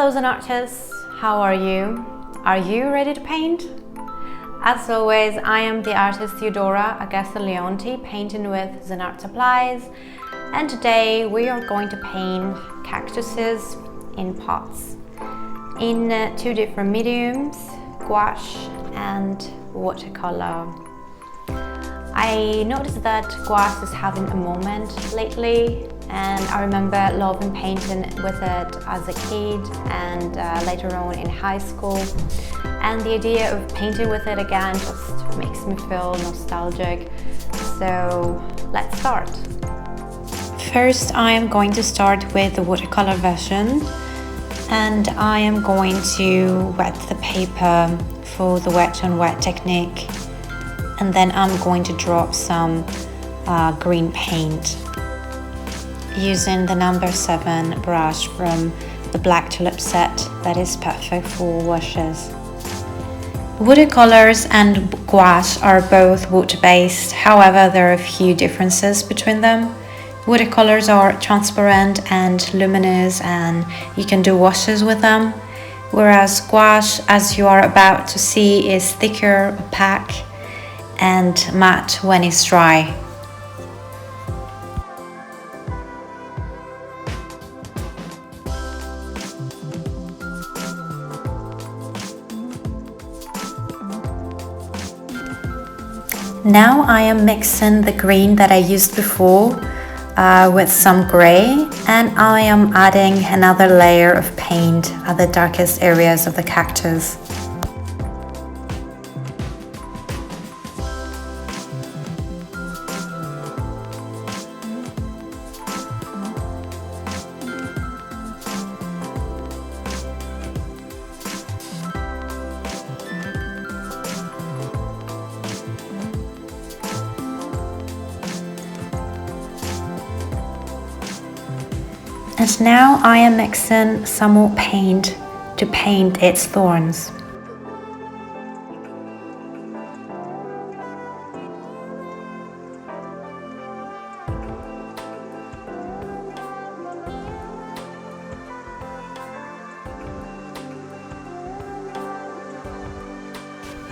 Hello ZenArtists, how are you? Are you ready to paint? As always, I am the artist Theodora, Augusta Leonti, painting with ZenART Supplies, and today we are going to paint cactuses in pots in two different mediums, gouache and watercolor. I noticed that gouache is having a moment lately, and I remember loving painting with it as a kid and later on in high school, and the idea of painting with it again just makes me feel nostalgic. So let's start. First, I am going to start with the watercolor version, and I am going to wet the paper for the wet on wet technique, and then I'm going to drop some green paint using the number 7 brush from the black tulip set that is perfect for washes. Watercolors and gouache are both water-based, however there are a few differences between them. Watercolors are transparent and luminous, and you can do washes with them, whereas gouache, as you are about to see, is thicker, opaque and matte when it's dry. Now I am mixing the green that I used before with some grey, and I am adding another layer of paint at the darkest areas of the cactus. And now I am mixing some more paint to paint its thorns.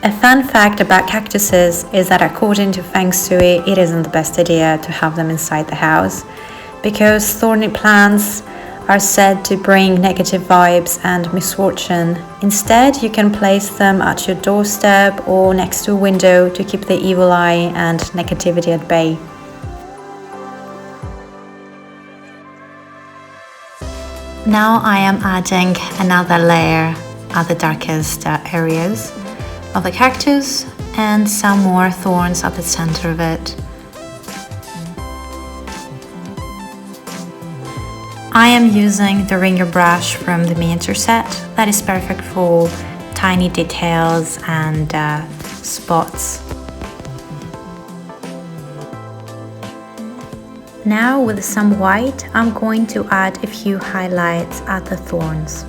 A fun fact about cactuses is that according to Feng Shui, it isn't the best idea to have them inside the house, because thorny plants are said to bring negative vibes and misfortune. Instead, you can place them at your doorstep or next to a window to keep the evil eye and negativity at bay. Now I am adding another layer at the darkest areas of the cactus and some more thorns at the center of it. I am using the ringer brush from the miniature set that is perfect for tiny details and spots. Now with some white, I'm going to add a few highlights at the thorns.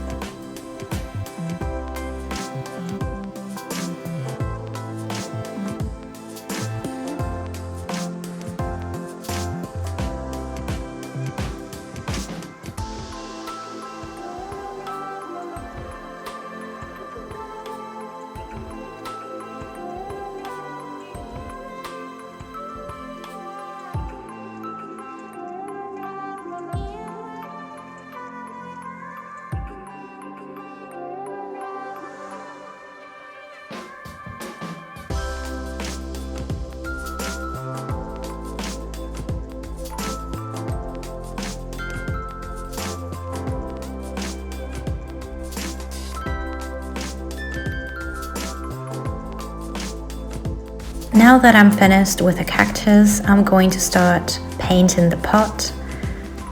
Now that I'm finished with the cactus, I'm going to start painting the pot,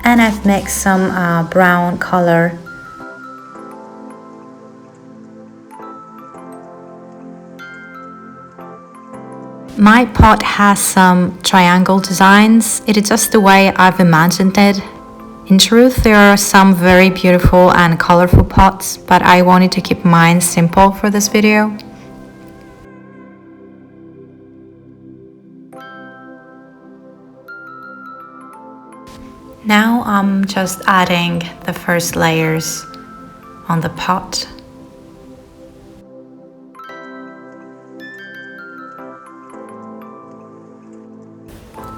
and I've mixed some brown color. My pot has some triangle designs. It is just the way I've imagined it. In truth, there are some very beautiful and colorful pots, but I wanted to keep mine simple for this video. Now I'm just adding the first layers on the pot.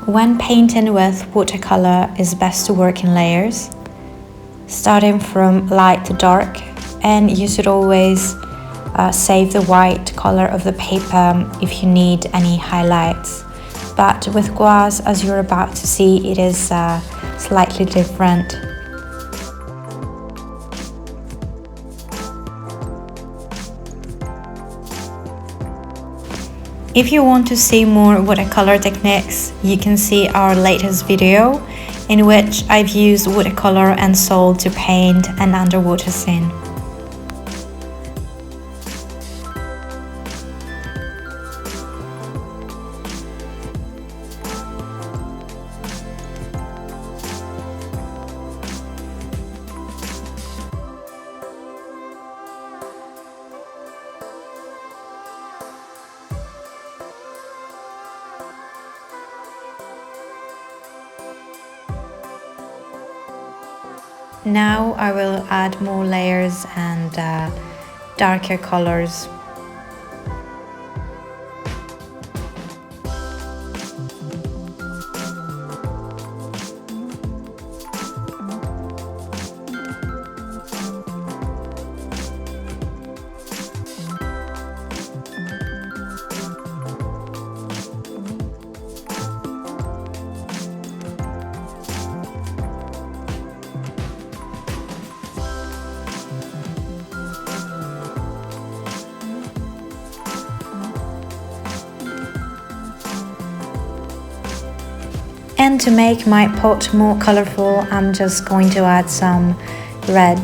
When painting with watercolor, it's best to work in layers, starting from light to dark, and you should always save the white color of the paper if you need any highlights. But with gouache, as you're about to see, it is slightly different. If you want to see more watercolor techniques, you can see our latest video in which I've used watercolor and salt to paint an underwater scene. Now I will add more layers and darker colors. And to make my pot more colorful, I'm just going to add some red.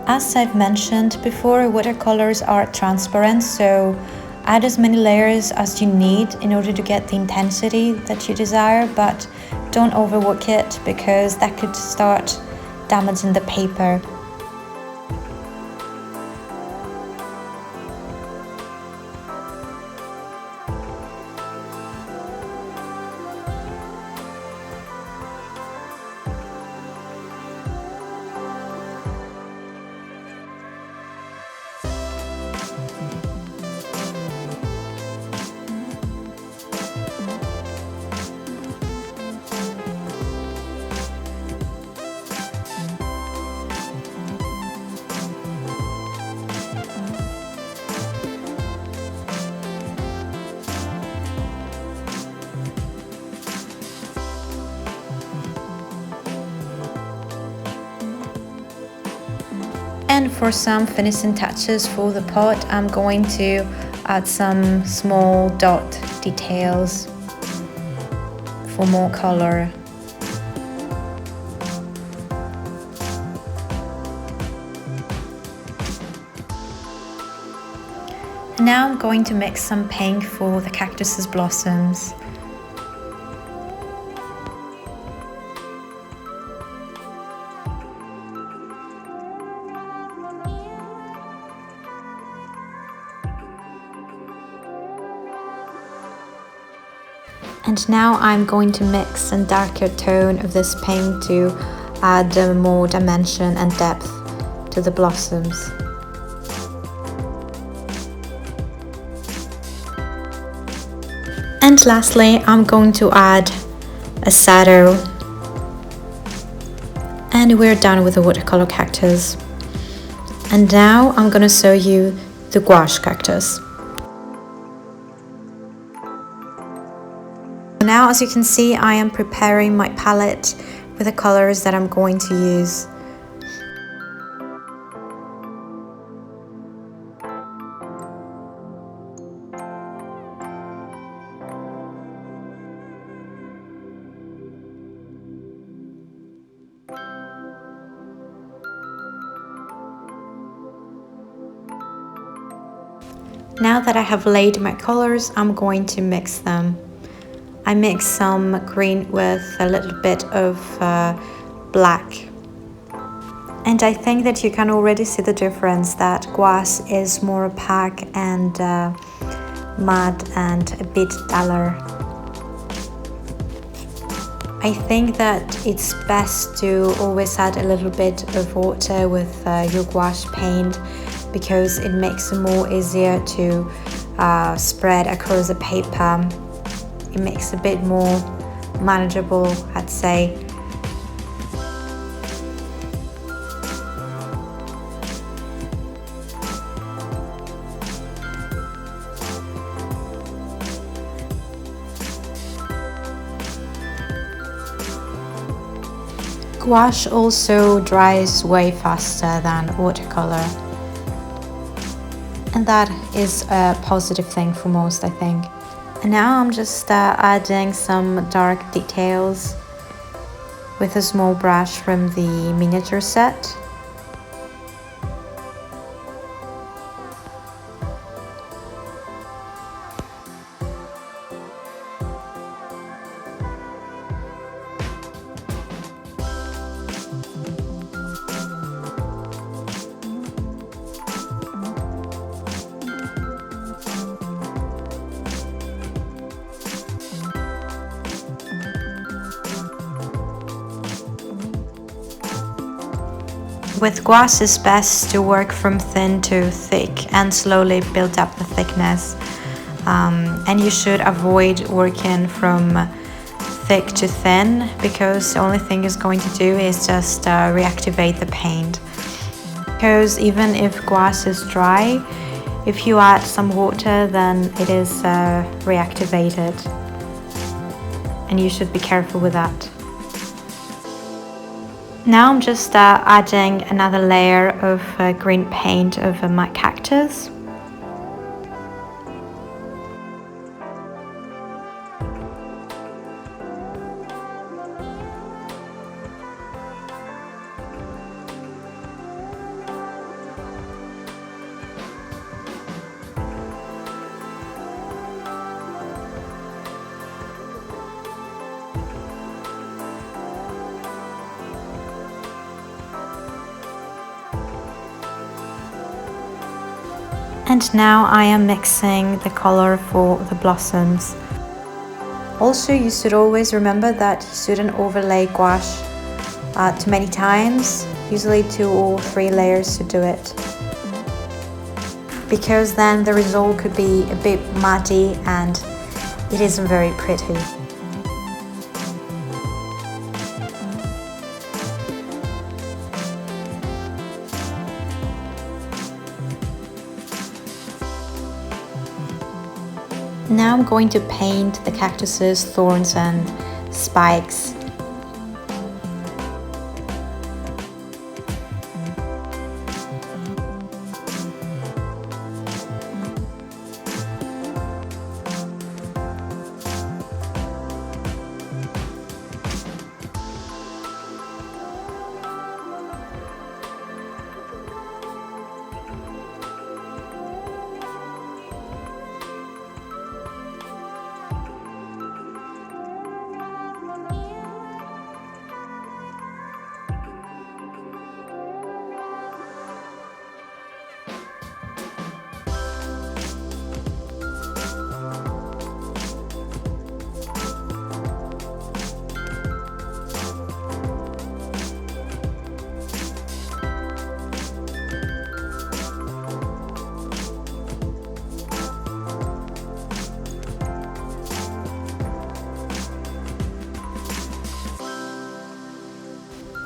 As I've mentioned before, watercolors are transparent, so add as many layers as you need in order to get the intensity that you desire, but don't overwork it because that could start damaging the paper. And for some finishing touches for the pot, I'm going to add some small dot details for more color. Now I'm going to mix some pink for the cactus's blossoms. And now I'm going to mix a darker tone of this pink to add more dimension and depth to the blossoms. And lastly, I'm going to add a shadow. And we're done with the watercolor cactus. And now I'm going to show you the gouache cactus. Now, as you can see, I am preparing my palette with the colors that I'm going to use. Now that I have laid my colors, I'm going to mix them. I mix some green with a little bit of black. And I think that you can already see the difference, that gouache is more opaque and matte and a bit duller. I think that it's best to always add a little bit of water with your gouache paint, because it makes it more easier to spread across the paper. It makes it a bit more manageable, I'd say. Gouache also dries way faster than watercolor, and that is a positive thing for most, I think. And now I'm just adding some dark details with a small brush from the miniature set. With gouache, it's best to work from thin to thick and slowly build up the thickness. And you should avoid working from thick to thin, because the only thing it's going to do is just reactivate the paint. Because even if gouache is dry, if you add some water, then it is reactivated. And you should be careful with that. Now I'm just adding another layer of green paint over my cactus. And now I am mixing the color for the blossoms. Also, you should always remember that you shouldn't overlay gouache too many times. Usually 2 or 3 layers should do it, because then the result could be a bit muddy and it isn't very pretty. Now I'm going to paint the cactus's thorns and spikes.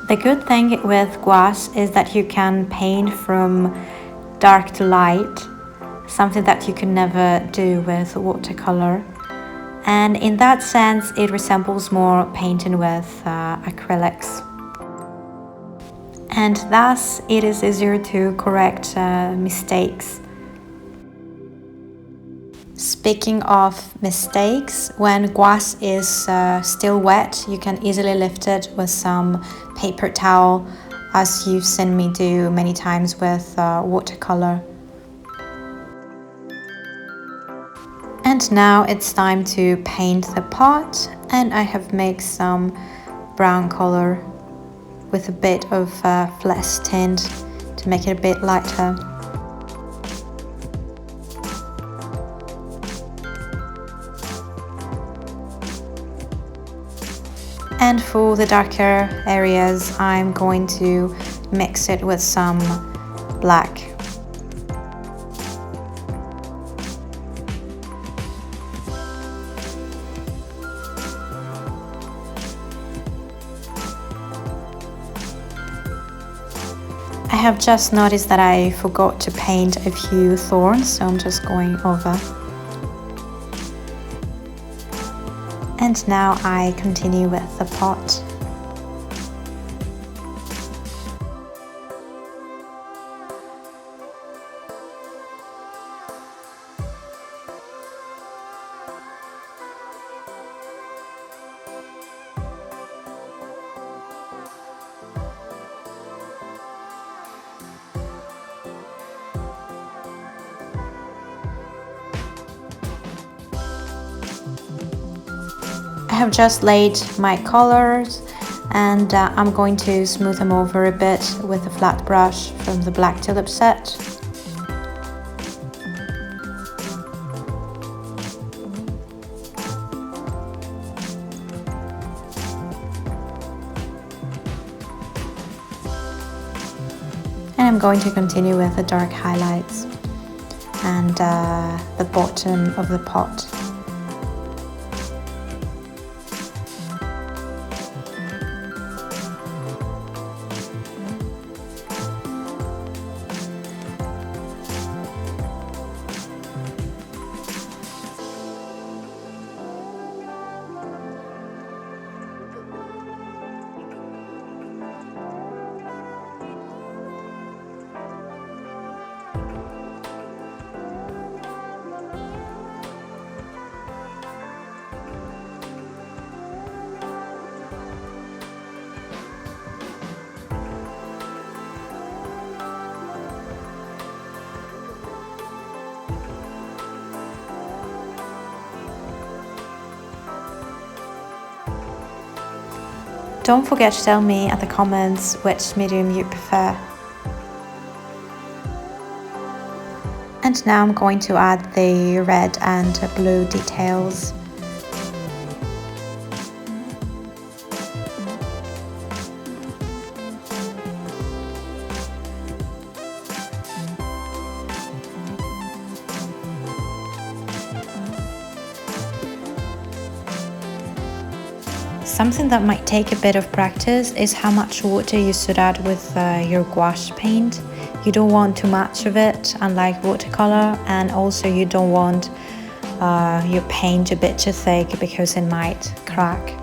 The good thing with gouache is that you can paint from dark to light, something that you can never do with watercolor. And in that sense, it resembles more painting with acrylics. And thus, it is easier to correct mistakes. Speaking of mistakes, when gouache is still wet, you can easily lift it with some paper towel, as you've seen me do many times with watercolor. And And now it's time to paint the pot, and I have mixed some brown color with a bit of flesh tint to make it a bit lighter. And for the darker areas, I'm going to mix it with some black. I have just noticed that I forgot to paint a few thorns, so I'm just going over. And now I continue with the pot. I have just laid my colors, and I'm going to smooth them over a bit with a flat brush from the black tulip set. And I'm going to continue with the dark highlights and the bottom of the pot. Don't forget to tell me in the comments which medium you prefer. And now I'm going to add the red and blue details. Something that might take a bit of practice is how much water you should add with your gouache paint. You don't want too much of it, unlike watercolor, and also you don't want your paint a bit too thick because it might crack.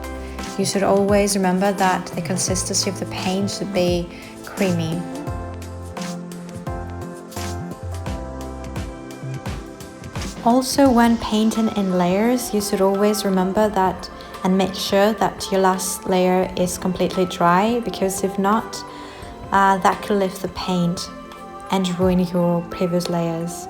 You should always remember that the consistency of the paint should be creamy. Also, when painting in layers, you should always remember that and make sure that your last layer is completely dry, because if not, that could lift the paint and ruin your previous layers.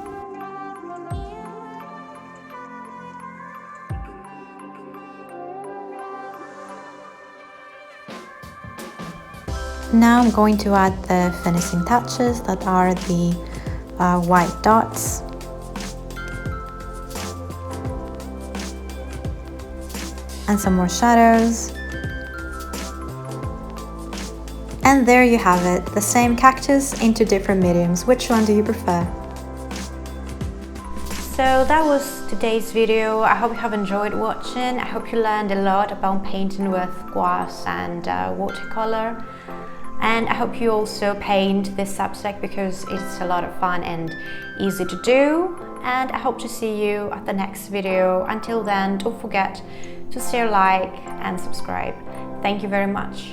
Now I'm going to add the finishing touches, that are the white dots. And some more shadows. And there you have it, the same cactus into different mediums. Which one do you prefer? So that was today's video. I hope you have enjoyed watching. I hope you learned a lot about painting with gouache and watercolor. And I hope you also paint this subject because it's a lot of fun and easy to do. And I hope to see you at the next video. Until then, don't forget to share, like and subscribe. Thank you very much.